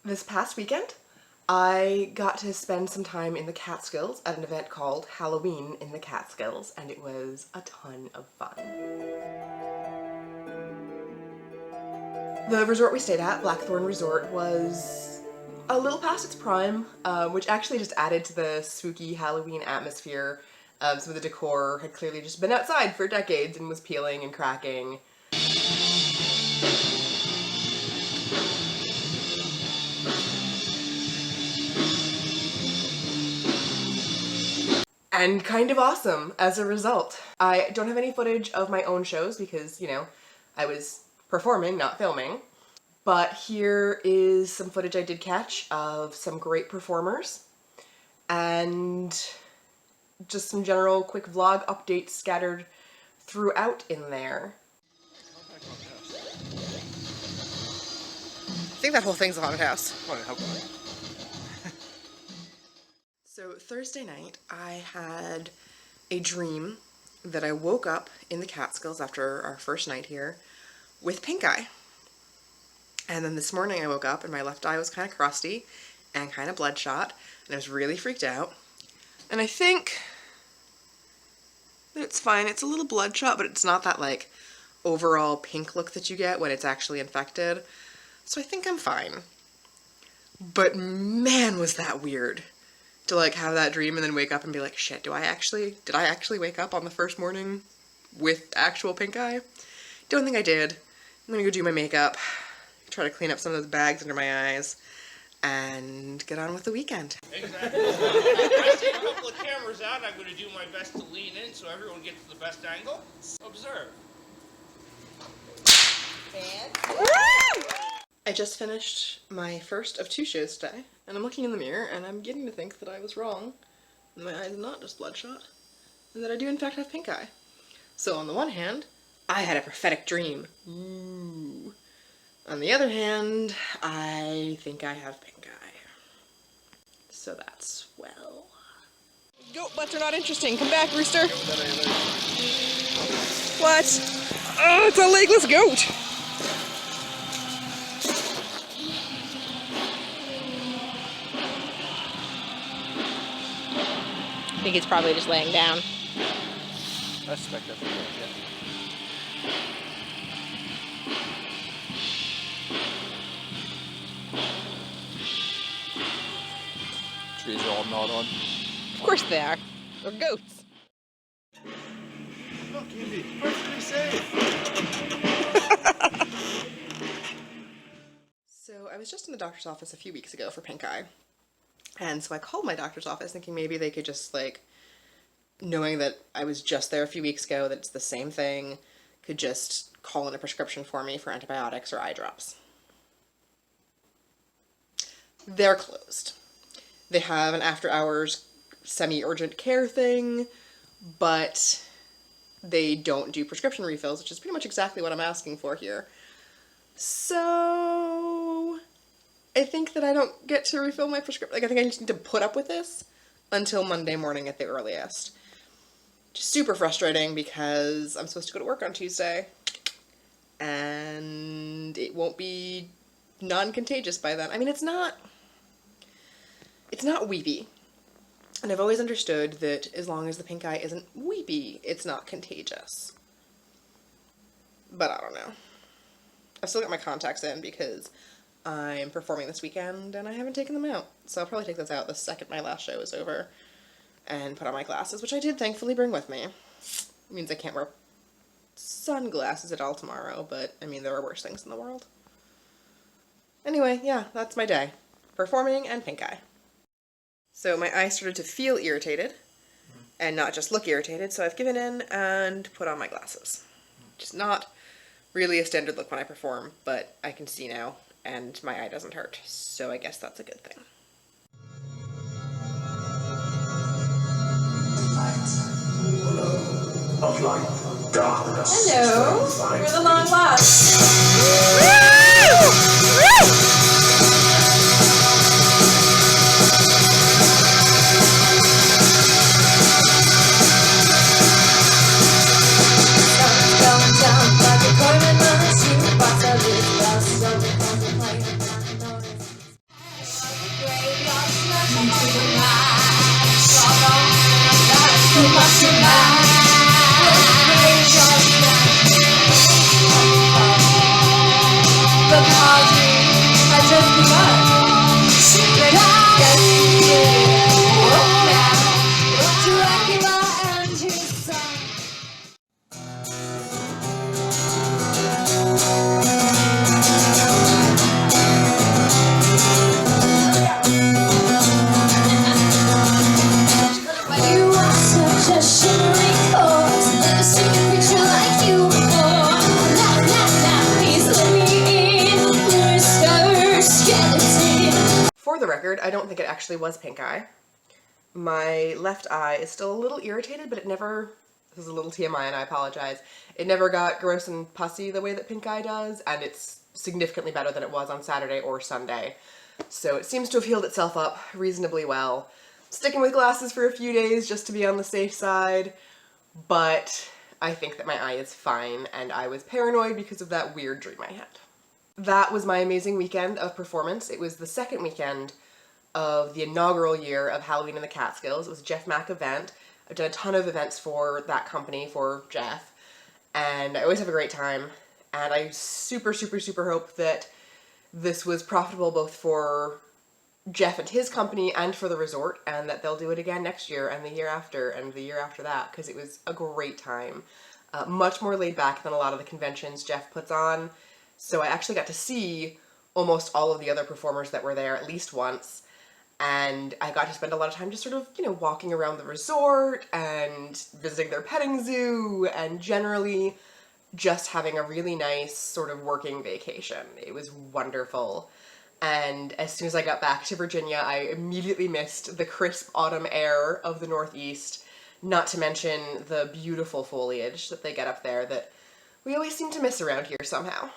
This past weekend, I got to spend some time in the Catskills at an event called Halloween in the Catskills, and it was a ton of fun. The resort we stayed at, Blackthorn Resort, was a little past its prime, which actually just added to the spooky Halloween atmosphere. Some of the decor had clearly just been outside for decades and was peeling and cracking. And kind of awesome as a result. I don't have any footage of my own shows because, you know, I was performing, not filming. But here is some footage I did catch of some great performers and just some general quick vlog updates scattered throughout in there. I think that whole thing's a haunted house. So Thursday night, I had a dream that I woke up in the Catskills after our first night here with pink eye. And then this morning I woke up and my left eye was kind of crusty and kind of bloodshot, and I was really freaked out. And I think that it's fine. It's a little bloodshot, but it's not that like overall pink look that you get when it's actually infected. So I think I'm fine. But man, was that weird. To like have that dream and then wake up and be like, shit, did I actually wake up on the first morning with actual pink eye? Don't think I did. I'm gonna go do my makeup, try to clean up some of those bags under my eyes, and get on with the weekend. Exactly. I see a couple of cameras out. I'm going to do my best to lean in so everyone gets the best angle. Observe. And I just finished my first of 2 shows today, and I'm looking in the mirror and I'm getting to think that I was wrong, and my eye is not just bloodshot, and that I do in fact have pink eye. So on the one hand, I had a prophetic dream. Ooh. On the other hand, I think I have pink eye. So that's swell. Goat butts are not interesting. Come back, rooster. What? Oh, it's a legless goat. I think it's probably just laying down. I suspect that's what it is, yeah. Trees are all gnawed on. Of course they are. They're goats. Look, Andy, perfectly safe. So I was just in the doctor's office a few weeks ago for pink eye. And so I called my doctor's office thinking maybe they could just like, knowing that I was just there a few weeks ago, that it's the same thing, could just call in a prescription for me for antibiotics or eye drops. They're closed. They have an after-hours semi-urgent care thing, but they don't do prescription refills, which is pretty much exactly what I'm asking for here. So I think that I don't get to refill my prescription. Like, I think I just need to put up with this until Monday morning at the earliest. Just super frustrating because I'm supposed to go to work on Tuesday and it won't be non-contagious by then. I mean, it's not weepy. And I've always understood that as long as the pink eye isn't weepy, it's not contagious. But I don't know. I've still got my contacts in because I'm performing this weekend and I haven't taken them out. So I'll probably take those out the second my last show is over and put on my glasses, which I did thankfully bring with me. It means I can't wear sunglasses at all tomorrow, but I mean, there are worse things in the world. Anyway, yeah, that's my day. Performing and pink eye. So my eye started to feel irritated and not just look irritated, so I've given in and put on my glasses. Which is not really a standard look when I perform, but I can see now and my eye doesn't hurt, so I guess that's a good thing. Of light, darkness. Hello, you're the long lost. For the record, I don't think it actually was pink eye. My left eye is still a little irritated, but it never, this is a little TMI and I apologize, it never got gross and pussy the way that pink eye does, and it's significantly better than it was on Saturday or Sunday. So it seems to have healed itself up reasonably well. Sticking with glasses for a few days just to be on the safe side, but I think that my eye is fine, and I was paranoid because of that weird dream I had. That was my amazing weekend of performance. It was the second weekend of the inaugural year of Halloween in the Catskills. It was a Jeff Mack event. I've done a ton of events for that company, for Jeff, and I always have a great time. And I super, super, super hope that this was profitable both for Jeff and his company and for the resort, and that they'll do it again next year and the year after and the year after that, because it was a great time. Much more laid back than a lot of the conventions Jeff puts on. So I actually got to see almost all of the other performers that were there at least once, and I got to spend a lot of time just sort of, you know, walking around the resort and visiting their petting zoo and generally just having a really nice sort of working vacation. It was wonderful. And as soon as I got back to Virginia, I immediately missed the crisp autumn air of the Northeast, not to mention the beautiful foliage that they get up there that we always seem to miss around here somehow.